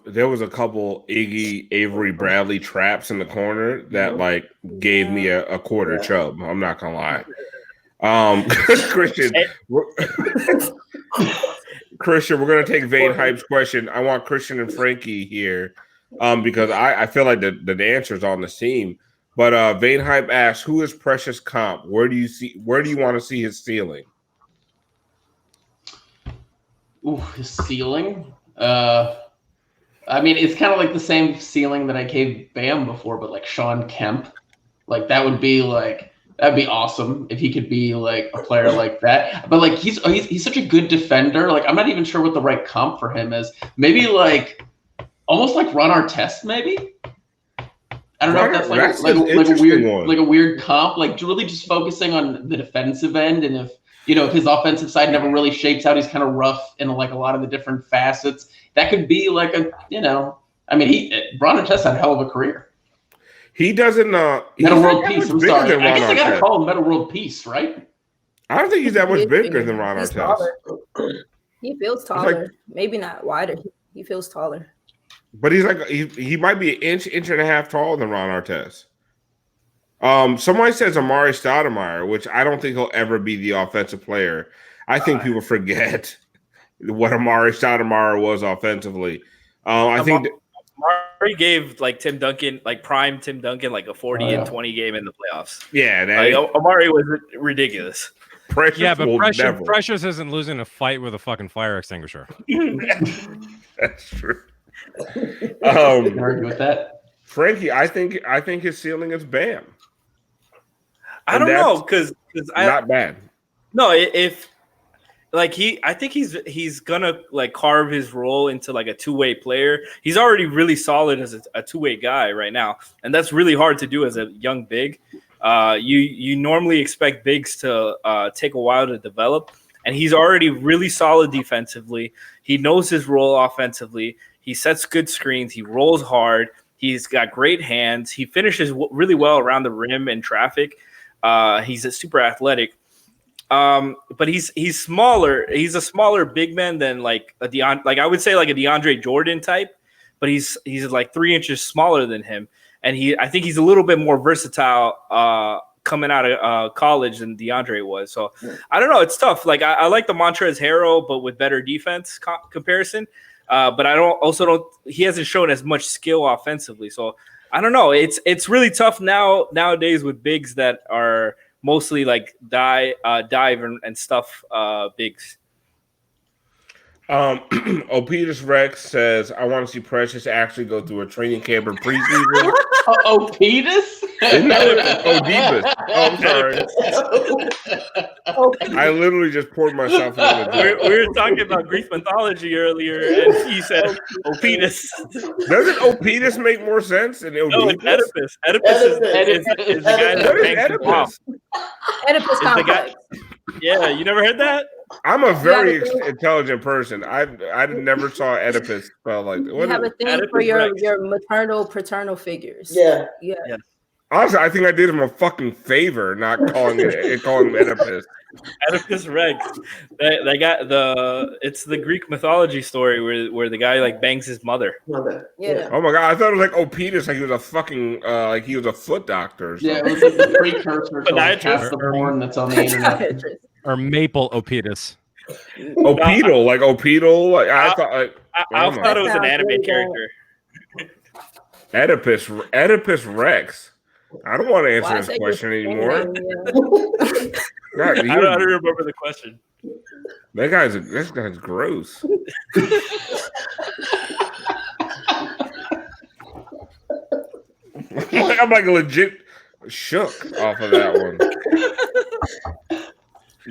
There was a couple Iggy, Avery, Bradley traps in the corner that like gave me a quarter chub. I'm not gonna lie. Christian, we're gonna take Vane Hype's question. I want Christian and Franky here, because I feel like the answer's on the team. But Vane Hype asks, who is Precious comp? Where do you want to see his ceiling? Ooh, his ceiling. I mean, it's kind of like the same ceiling that I gave Bam before, but like Sean Kemp, like that'd be awesome if he could be like a player like that. But like he's such a good defender. Like I'm not even sure what the right comp for him is. Maybe like almost like Ron Artest, maybe. I don't know if that's like a weird comp. Like really just focusing on the defensive end, and if his offensive side never really shapes out, he's kind of rough in like a lot of the different facets. That could be like Ron Artest had a hell of a career. He doesn't. Meta World Peace. I'm sorry. I guess I gotta call him Meta World Peace, right? I don't think he's that much bigger than Ron Artest. He feels taller. Maybe not wider. He feels taller. But he's like he might be an inch and a half taller than Ron Artest. Somebody says Amari Stoudemire, which I don't think he'll ever be the offensive player. I think people forget what Amari Stoudemire was offensively. I think Amari gave like Tim Duncan, like prime Tim Duncan, like a 40 and 20 game in the playoffs. Yeah, Amari was ridiculous. Precious isn't losing a fight with a fucking fire extinguisher. That's true. Argue with that, Franky. I think his ceiling is Bam. I don't know because not bad. No, if like I think he's gonna like carve his role into like a two-way player. He's already really solid as a two-way guy right now, and that's really hard to do as a young big. You normally expect bigs to take a while to develop, and he's already really solid defensively. He knows his role offensively. He sets good screens. He rolls hard. He's got great hands. He finishes really well around the rim in traffic. He's a super athletic. But he's smaller. He's a smaller big man than like a I would say like a DeAndre Jordan type, but he's like 3 inches smaller than him. And I think he's a little bit more versatile coming out of college than DeAndre was. So I don't know. It's tough. Like I like the Montrezl Harrell, but with better defense comparison. But he hasn't shown as much skill offensively. So I don't know. It's really tough nowadays with bigs that are mostly like dive and stuff bigs. Oedipus Rex says, I want to see Precious actually go through a training camp in preseason. Oedipus? Isn't that what Oedipus? Oh, I'm sorry. I literally just poured myself into the drink. We were talking about Greek mythology earlier, and he said Oedipus. Doesn't Oedipus make more sense than No, Oedipus? it's Oedipus. Is the guy that What is bangs the bomb. Oedipus Is the guy? complex. Yeah, you never heard that? I'm a very You have a thing- intelligent person. I never saw Oedipus spelled like that. You What have is a thing Oedipus for your Rex. maternal, paternal figures. Yeah. Yeah. Honestly, I think I did him a fucking favor not calling him Oedipus. Oedipus Rex. They got it's the Greek mythology story where the guy like bangs his mother. Yeah. Oh my god, I thought it was like Oedipus, like he was a fucking like he was a foot doctor or something. Yeah, it was like the precursor to like, Podiatrist? half the porn that's on the internet. Or Maple Oedipus. Opedal, like Opedal. Like, I thought like I thought it was an That sounds anime really character. Oedipus Rex. I don't want to answer Why this say question your anymore. name, yeah. God, I don't remember the question. that guy's gross. I'm like legit shook off of that one.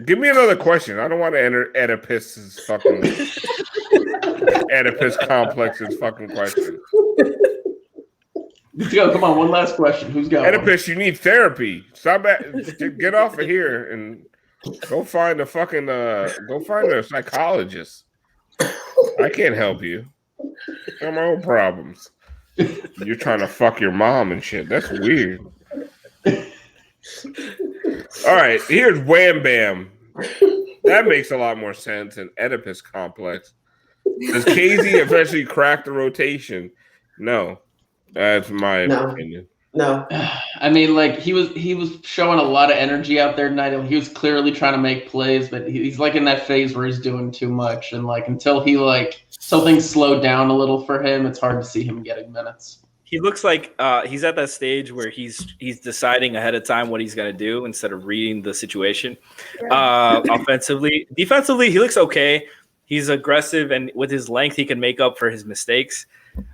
Give me another question. I don't want to enter Oedipus's fucking Oedipus complex's fucking question. Let's go. Come on, one last question. Who's got one? Oedipus, you need therapy. Stop get off of here and go find a fucking psychologist. I can't help you. I got my own problems. You're trying to fuck your mom and shit. That's weird. All right, here's Wham Bam. That makes a lot more sense than Oedipus complex. Does KZ eventually crack the rotation? No. That's my opinion. No. I mean, like he was showing a lot of energy out there tonight. He was clearly trying to make plays, but he's like in that phase where he's doing too much, and like until things slow down a little for him, it's hard to see him getting minutes. He looks like he's at that stage where he's deciding ahead of time what he's going to do instead of reading the situation. Offensively, defensively, he looks okay. He's aggressive, and with his length, he can make up for his mistakes.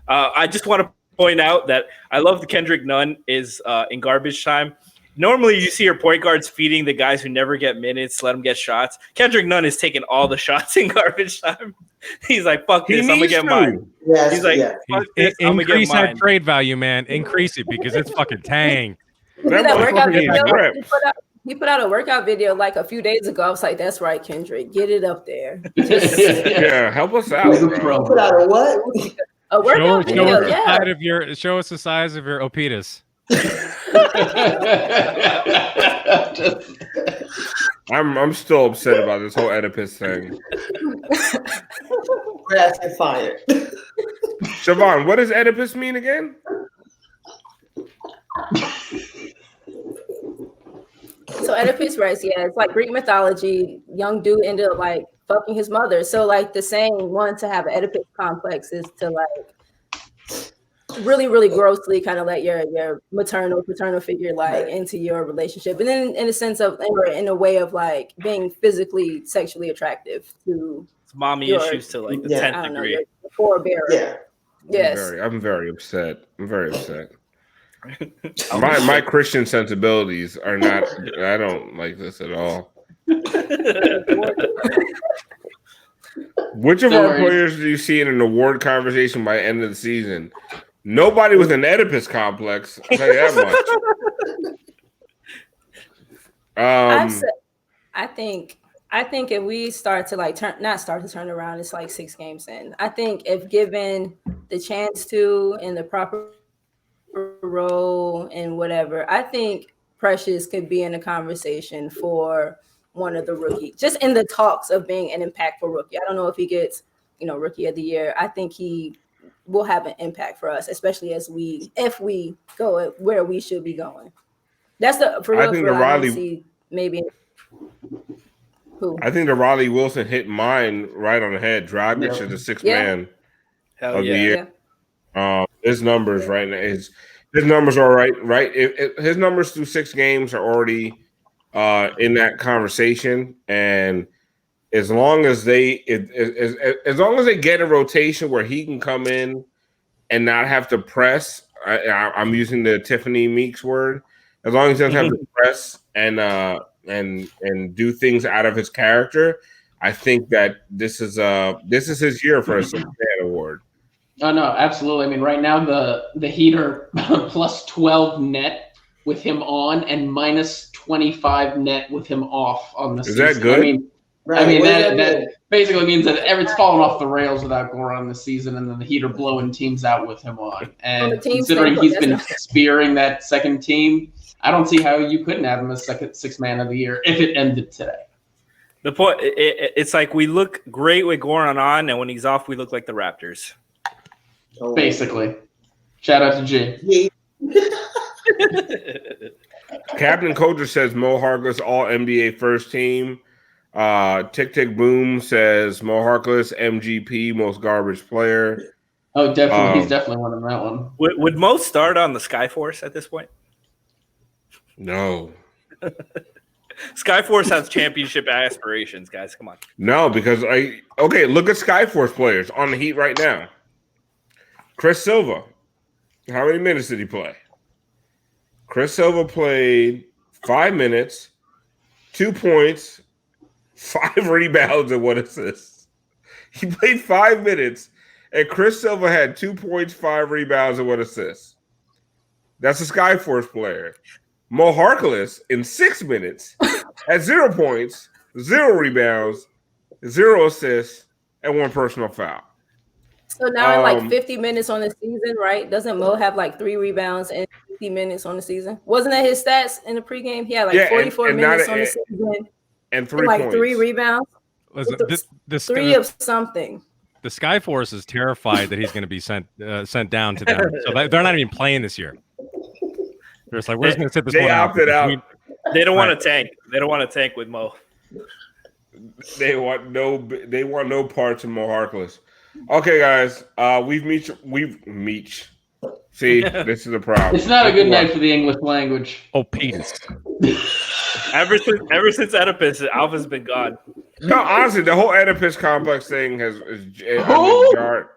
I just want to point out that I love the Kendrick Nunn is in garbage time. Normally, you see your point guards feeding the guys who never get minutes, let them get shots. Kendrick Nunn is taking all the shots in garbage time. He's like, fuck this, I'm going to get mine. Yes, He's like, fuck this, I'm going to Increase get that mine. trade value, man. Increase it because it's fucking tang. That That workout motherfucker needs video, prep. he put out a workout video like a few days ago. I was like, that's right, Kendrick. Get it up there. Yeah, help us out, He's a bro. pro. Put out a what? A workout video, yeah. Show us the size of your Oedipus. I'm still upset about this whole Oedipus thing. That's fired. Siobhan, what does Oedipus mean again? So Oedipus Rex, yeah, it's like Greek mythology. Young dude ended up like fucking his mother. So like the saying, one to have an Oedipus complex is to like really, really grossly kind of let your maternal, paternal figure like into your relationship, and then in a sense of, or in a way of like being physically, sexually attractive to It's mommy your- issues to like the Yeah. 10th degree. your forebearer. Yeah. Yes. I'm very upset. My Christian sensibilities are not. I don't like this at all. Which of Don't our worry. players do you see in an award conversation by the end of the season? Nobody with an Oedipus complex. I'll tell you that much. I think if we start to like turn around, it's like 6 games in. I think if given the chance to in the proper role and whatever, I think Precious could be in a conversation for one of the rookies, just in the talks of being an impactful rookie. I don't know if he gets, rookie of the year. I think he will have an impact for us, especially if we go where we should be going. That's the for real. I think for real, the I don't Riley- see maybe. Who? I think the Riley Wilson hit mine right on the head. Dragic is the sixth man Hell of yeah. the year. His numbers right now his numbers are right. His numbers through 6 games are already in that conversation, and as long as they get a rotation where he can come in and not have to press. I'm using the Tiffany Meeks word. As long as he doesn't have to press and do things out of his character, I think that this is his year for a six-man award. Oh no, absolutely. I mean, right now the Heat are plus 12 net with him on and minus 25 net with him off on the season. Is that good? I mean that basically means that it's fallen off the rails without Goran this season, and then the Heat are blowing teams out with him on. And considering he's been spearing that second team, I don't see how you couldn't have him as second sixth man of the year if it ended today. The point, it's like we look great with Goran on, and when he's off, we look like the Raptors. Basically. Shout out to G. Captain Coulter says Mo Harkless all NBA first team. Tick Tick Boom says Mo Harkless MGP most garbage player. Oh, definitely. He's definitely one on that one. Would Mo start on the Skyforce at this point? No. Skyforce has championship aspirations, guys. Come on. No, because look at Skyforce players on the Heat right now. Chris Silva. How many minutes did he play? Chris Silva played 5 minutes, 2 points, 5 rebounds, and 1 assist. He played 5 minutes, and Chris Silva had 2 points, 5 rebounds, and 1 assist. That's a Skyforce player. Mo Harkless in 6 minutes had 0 points, 0 rebounds, 0 assists, and 1 personal foul. So now in like 50 minutes on the season, right? Doesn't Mo have like 3 rebounds and 50 minutes on the season? Wasn't that his stats in the pregame? He had like 44 minutes on the season and 3 like points. 3 rebounds. Listen, this 3 of something. The Skyforce is terrified that he's going to be sent down to them. So they're not even playing this year. They're just like, we're just going to sit this one out. They opted out. They don't want to tank. They don't want to tank with Mo. They want no parts of Mo Harkless. Okay, guys, we've Meech. See, this is a problem. It's not a good night for the English language. Oh, penis. Ever since Oedipus, Alpha's been gone. No, honestly, the whole Oedipus complex thing has jarred.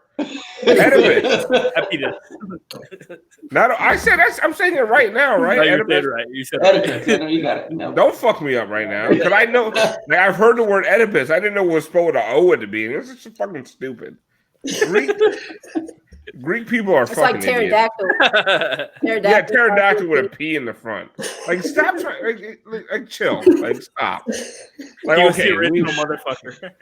Oedipus. I'm saying it right now, right? No, you said right. You said Oedipus. I know you got it. No. Don't fuck me up right now, because I know. Like, I've heard the word Oedipus. I didn't know it was spelled with an O at the beginning. This is fucking stupid. Greek people are fucking like pterodactyl. Yeah, pterodactyl with a P in the front. Like, stop trying. Like, chill. Like, stop. Like, he was the original motherfucker.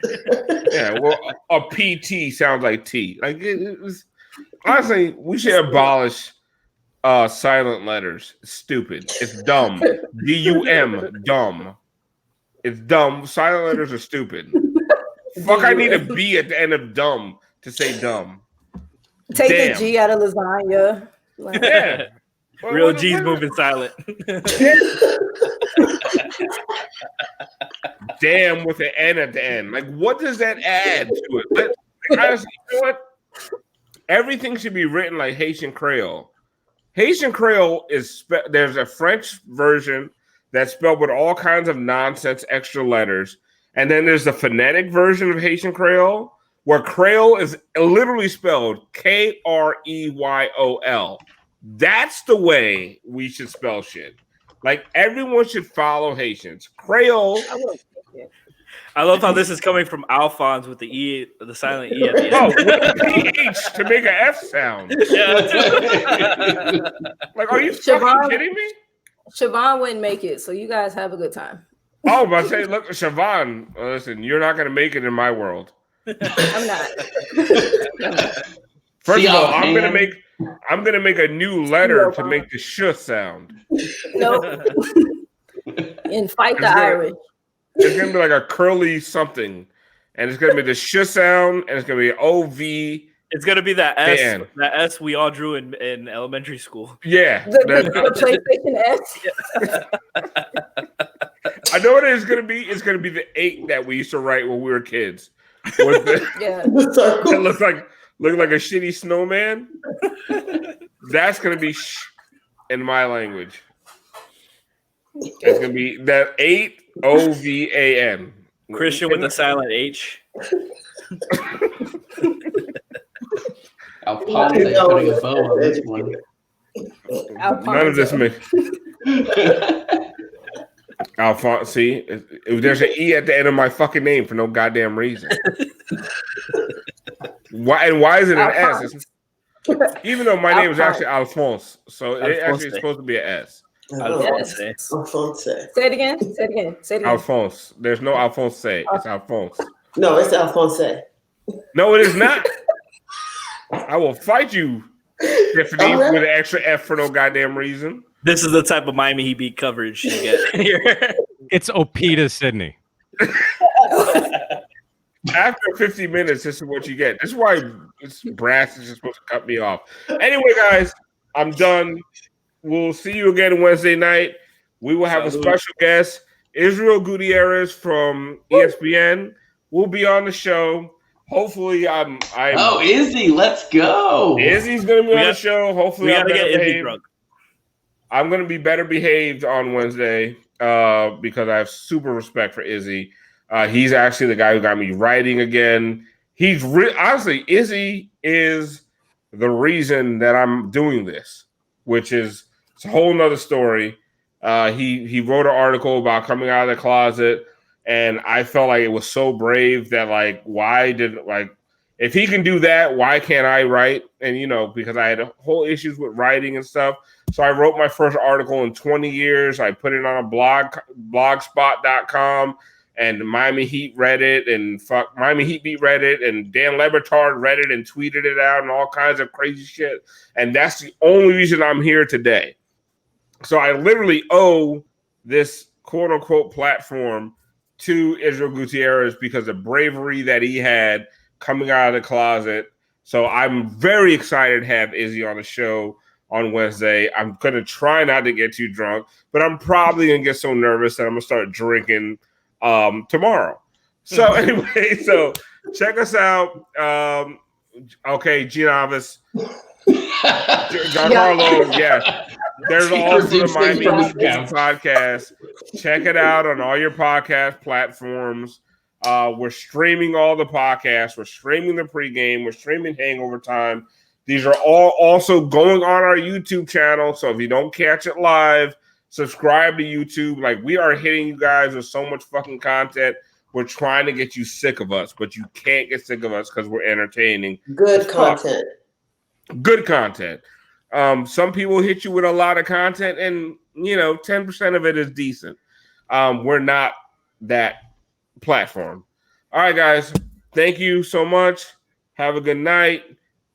Yeah, well, a PT sounds like T. Like, it was. Honestly, we should abolish silent letters. It's stupid. It's dumb. DUM. Dumb. It's dumb. Silent letters are stupid. Fuck, I need a B at the end of dumb to say dumb. Take the G out of lasagna. Like, Yeah. Real G's moving silent. Damn with an N at the end. Like, what does that add to it? Like, honestly, you know what? Everything should be written like Haitian Creole. Haitian Creole is there's a French version that's spelled with all kinds of nonsense extra letters. And then there's the phonetic version of Haitian Creole, where Creole is literally spelled Kreyol. That's the way we should spell shit. Like, everyone should follow Haitians. Creole. I love how this is coming from Alphonse with the E, the silent E at the end. Oh, with a PH to make an F sound. Yeah. Like, are you fucking kidding me? Siobhan wouldn't make it, so you guys have a good time. Oh, but I say, look, Siobhan, listen, you're not going to make it in my world. I'm not. First of all, I'm gonna make a new letter to make the sh sound. No. And fight the Irish. It's gonna be like a curly something, and it's gonna be the sh sound, and it's gonna be OV. It's gonna be that S we all drew in elementary school. Yeah, the PlayStation S. I know what it's gonna be. It's gonna be the 8 that we used to write when we were kids. With it look like a shitty snowman. That's gonna be in my language. It's gonna be that 8 OVAN. Christian with the silent H. Alphonse putting a bow on this one. None of this makes. Alphonse, see, there's an E at the end of my fucking name for no goddamn reason. Why is it an S? Even though my name is actually Alphonse, so it actually is supposed to be an S. Alphonse. Say it again. Say it again. Say it again. Alphonse. There's no Alphonse. It's Alphonse. No, it's Alphonse. No, it is not. I will fight you, Tiffany, with an extra F for no goddamn reason. This is the type of Miami Heat beat coverage you get here. It's Oedipus, Sydney. After 50 minutes, this is what you get. This is why Brass is just supposed to cut me off. Anyway, guys, I'm done. We'll see you again Wednesday night. We will have a special guest, Israel Gutierrez from ESPN. Will be on the show. Hopefully, Oh, Izzy, let's go. Izzy's gonna be on the show. Hopefully, we gotta get Izzy drunk. I'm gonna be better behaved on Wednesday because I have super respect for Izzy. He's actually the guy who got me writing again. He's honestly, Izzy is the reason that I'm doing this, which is it's a whole nother story. He wrote an article about coming out of the closet, and I felt like it was so brave that if he can do that, why can't I write? And because I had whole issues with writing and stuff. So I wrote my first article in 20 years. I put it on a blogspot.com. And Miami Heat read it, and Miami Heat beat read it, and Dan Lebertard read it and tweeted it out and all kinds of crazy shit. And that's the only reason I'm here today. So I literally owe this quote-unquote platform to Israel Gutierrez because of bravery that he had coming out of the closet. So I'm very excited to have Izzy on the show on Wednesday. I'm going to try not to get too drunk, but I'm probably going to get so nervous that I'm going to start drinking tomorrow. So anyway, so check us out. Okay, Giannavis, Giancarlo, yeah. There's also the Miami Heat podcast. Check it out on all your podcast platforms. We're streaming all the podcasts. We're streaming the pregame. We're streaming Hangover Time. These are all also going on our YouTube channel. So if you don't catch it live, subscribe to YouTube. Like, we are hitting you guys with so much fucking content. We're trying to get you sick of us, but you can't get sick of us because we're entertaining. Good content. Good content. Some people hit you with a lot of content, and 10% of it is decent. We're not that platform. All right, guys. Thank you so much. Have a good night.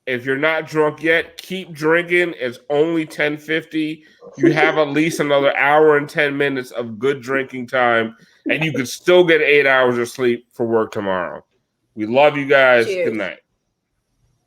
If you're not drunk yet, keep drinking. It's only 10:50. You have at least another hour and 10 minutes of good drinking time, and you can still get 8 hours of sleep for work tomorrow. We love you guys. Cheers. Good night.